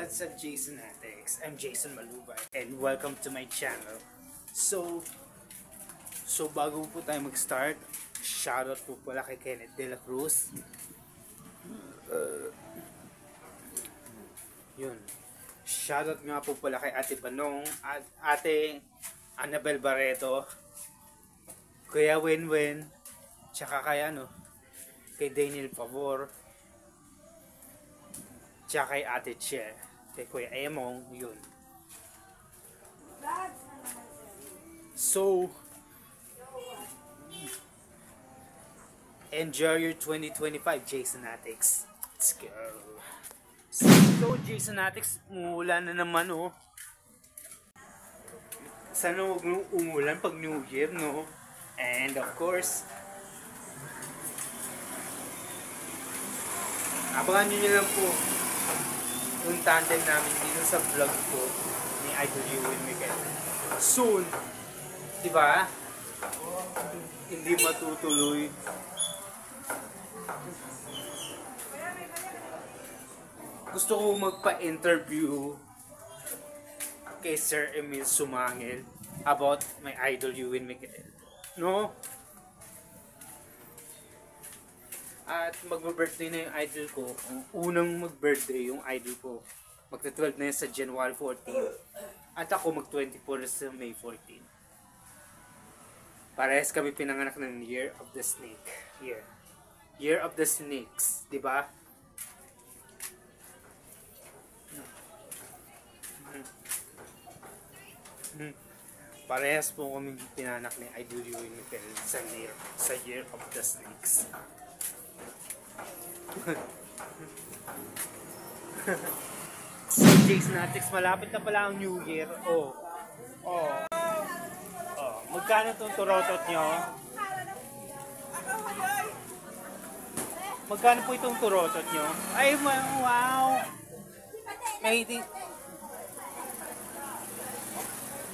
What's up, Jason Atix? I'm Jason Malubay and welcome to my channel. So bago po tayo mag-start, shoutout po pala kay Kenneth De La Cruz. Yun. Shoutout nga po pala kay Ate Banong at Ate Annabel Barreto, Kuya Winwin, tsaka kay Daniel Pavor, tsaka kay Ate Che, kay Kuya Emong, yun. So, enjoy your 2025, Jason Atix. Let's go. So, Jason Atix, umuulan na naman, oh. Sana huwag nung umulan pag New Year, no? And of course, abangan nyo lang po yung tandem namin dito sa vlog ko ni Idol Ewan Miguel. Soon, diba? Hindi matutuloy. Gusto ko magpa-interview kay Sir Emil Sumangil about my Idol Ewan Miguel. No? At magbe-birthday na yung idol ko. Ang unang mag-birthday yung idol ko. Magta-12 na yun sa January 14. At ako mag-24 sa May 14. Parehas kami pinanganak ng Year of the Snake. Year of the Snakes. Diba? Parehas po kami pinanak ni Idol Ewan Miguel sa Year of the Snakes. So, Jason Atix, malapit na pala ang New Year. Magkano itong turotot nyo? Magkano po itong turotot nyo? Ay, wow!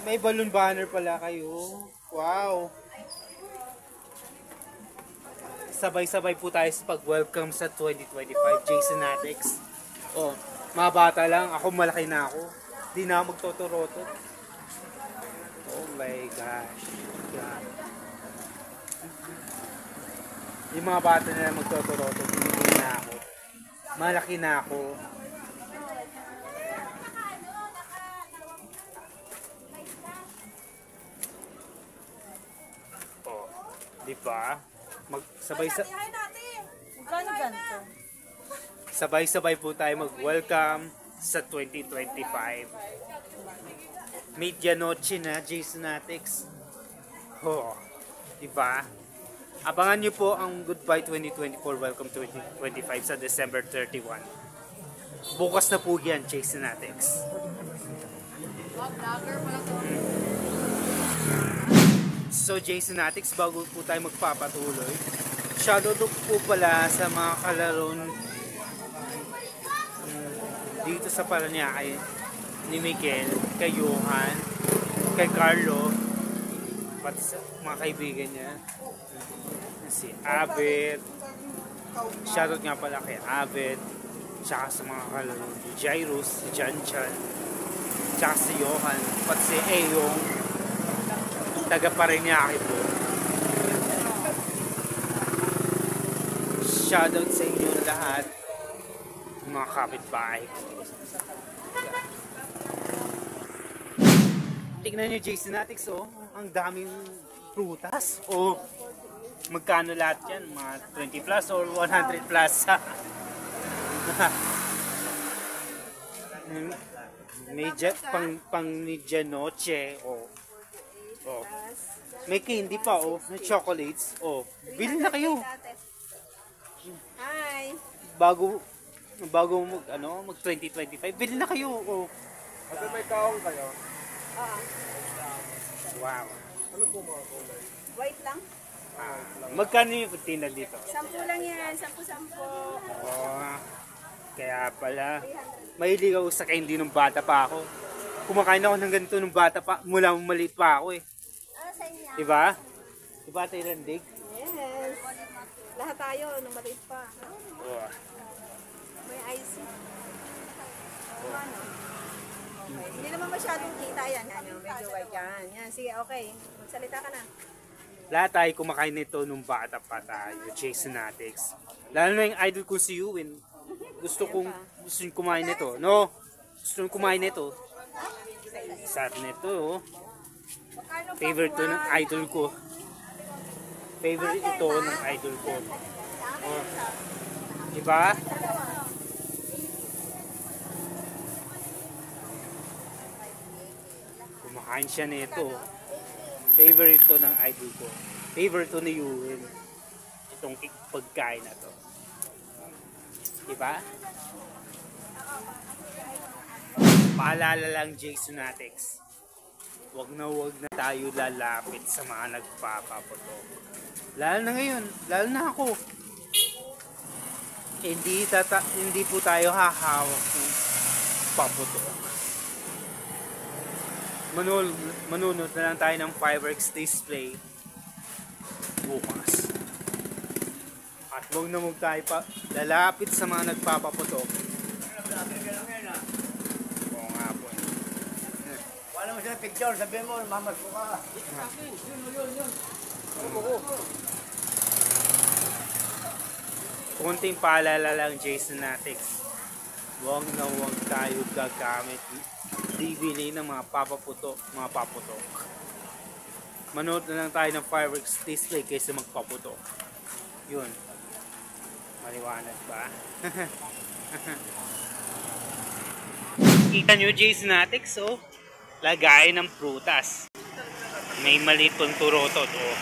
May balloon banner pala kayo. Wow! Sabay-sabay po tayo sa pag-welcome sa 2025, Jason Atix. Mga bata lang. Ako malaki na ako. Di na ako magtoturotot. Oh my gosh. God. Yung mga bata na lang magtoturotot, hindi na ako. Malaki na ako. Diba? Sabay-sabay po tayo mag-welcome sa 2025. Medianoche na, Jason Atix. Diba? Abangan nyo po ang Goodbye 2024, Welcome 2025 sa December 31. Bukas na po yan, Jason Atix. So, Jason Atix, bago po tayo magpapatuloy, shoutout po pala sa mga kalaro dito sa Paranaque ni Miguel, kay Johan, kay Carlo, pati sa mga kaibigan niya, si Abed. Shoutout nga pala kay Abed, tsaka sa mga kalaro ni Jairus, si Janchan, tsaka si Johan, pati si Eyong, taga Paranaque po. Shoutout sa inyo lahat, mga kapitbahay. Tignan nyo, Jason Atix, ang daming prutas. Magkano lahat yan? Mga 20 plus or 100 plus? Pang medianoche. May candy pa, may chocolates. Bili na kayo. Hi. Bago mag 2025, bili na kayo. Kasi may kaong kayo. Wow. Ano po mga kulay? White lang. Magkano yung tinda dito? 10 lang yan. 10. Kaya pala. Mahilig ako sa candy nung bata pa ako. Kumakain ako ng ganito nung bata pa. Mula maliit pa ako eh. Sa inyo? Diba? Diba tayo landig? Yes. Lahat tayo nung maliit pa. May ice. Ano? Okay. Hindi naman masyadong kita yan. Ano, medyo white yan. Yan, sige, okay. Magsalita ka na. Lahat tayo kumakain nito nung bata pa tayo, Jasonatics. Lalo na yung idol ko si Ewan. Gusto kong kumain nito. No? Gusto kong kumain nito. Sarap nito, oh. Favorite to ng idol ko. Favorite ito ng idol ko. Oh. Diba? Kumakain siya nito. Favorite to ng idol ko. Favorite to ni Ewan. Itong pagkain na to. Diba? Paalala lang, Jasonatics. Wag na tayo lalapit sa mga nagpapaputo. Lalo na ngayon, lalo na ako. Hindi po tayo hahawak ng paputo. Manunod na lang tayo ng fireworks display bukas. At wag na tayo pa lalapit sa mga nagpapaputok. Oo nga po. Wala mo siya picture, sabihin mo, mamas mo ka. Kunting paalala lang, Jasonatics. Wag na wag tayo gagamit bibili ng mga papaputok. Manood na lang tayo ng fireworks display kaysa magpaputok. Yun. Maliwanag ba? Kita nyo, Jasonatics, oh. Lagay ng prutas. May maliit pong turotot, oh.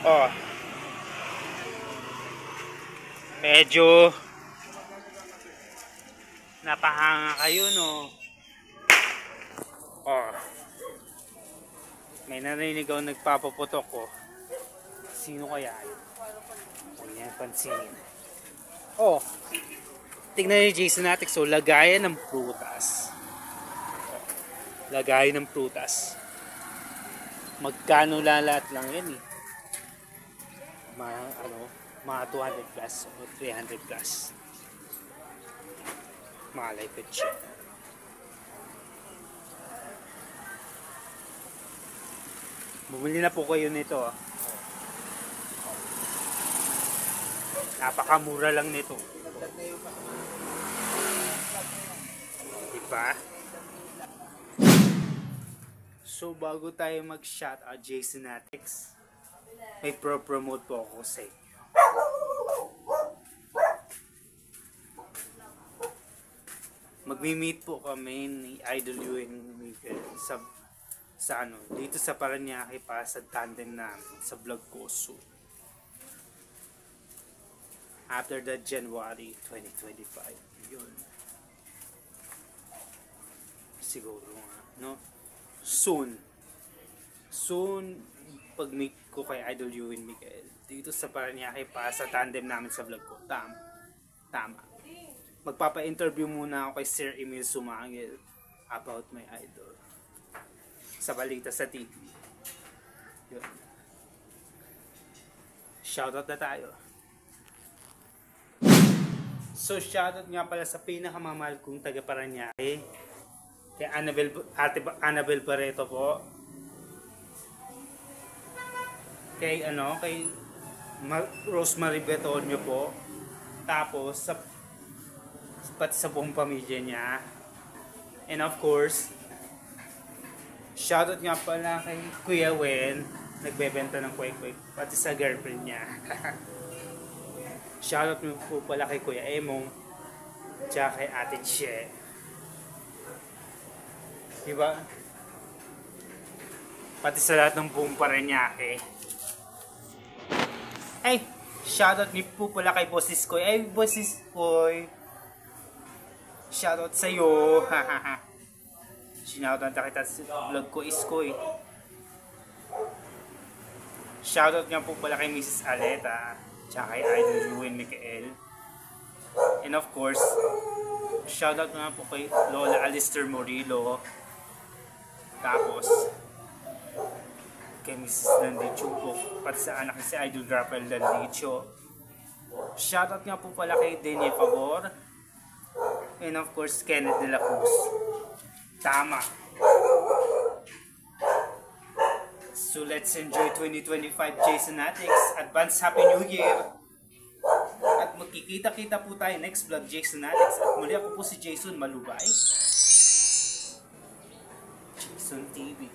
Oh. Medyo napahanga kayo, no? Oh. May narinig ako nagpapaputok ko. Sino kaya yun? Huwag niya pansinin. Oh. Tignan niyo, Jasonatics, so lagayan ng prutas. Lagayan ng prutas. Magkano lahat lang yan, eh? Mga 200 plus o 300 plus. Malay ko siya. Bumili na po kayo nito. Napakamura lang nito. Diba? So bago tayo mag-shoutout, Jasonatics, may pro-promote po ako sa inyo. Magmi-meet po kami ni Idol Ewan Miguel sa dito sa Paranaque pa sa tandem namin sa vlog ko soon. After that, January 2025. Yun. Siguro nga, no? Soon, pag-meet ko kay Idol Ewan Miguel dito sa Paranaque pa sa tandem namin sa vlog ko. Tama. Magpapa-interview muna ako kay Sir Emil Sumangil about my idol sa balita sa TV. Yun. Shoutout na tayo. So shoutout nga pala sa pinakamamahal kong taga Paranaque, kay Ate Annabel Pareto po. Kay Rosemary Betonio po. Tapos pati sa buong pamilya niya. And of course, shoutout nga pala kay Kuya Wen, nagbebenta ng kwek-kwek, pati sa girlfriend niya. Shoutout mo po pala kay Kuya Emong, tsaka kay Ate Che. Diba? Pati sa lahat ng buong Paranaque. Ay, shoutout niyo po pala kay Bossis Koy. Ay, Bossis Koy, shoutout sa'yo. Sinoutout na kita sa vlog ko, Iskoy. Shoutout nga po pala kay Mrs. Aleta, tsaka kay Idol Ewan Miguel. And of course, shoutout nga po kay Lola Alister Morillo. Tapos kay Mrs. Dandicho po, pati sa anak si Idol Rafael Dandicho. Shoutout nga po pala kay Denia Favor. And of course, Kenneth De La Cruz. Tama. So let's enjoy 2025 Jasonatics. Advance Happy New Year! At magkikita-kita po tayo next vlog, Jasonatics. At muli ako po si Jason Malubay. Jason TV.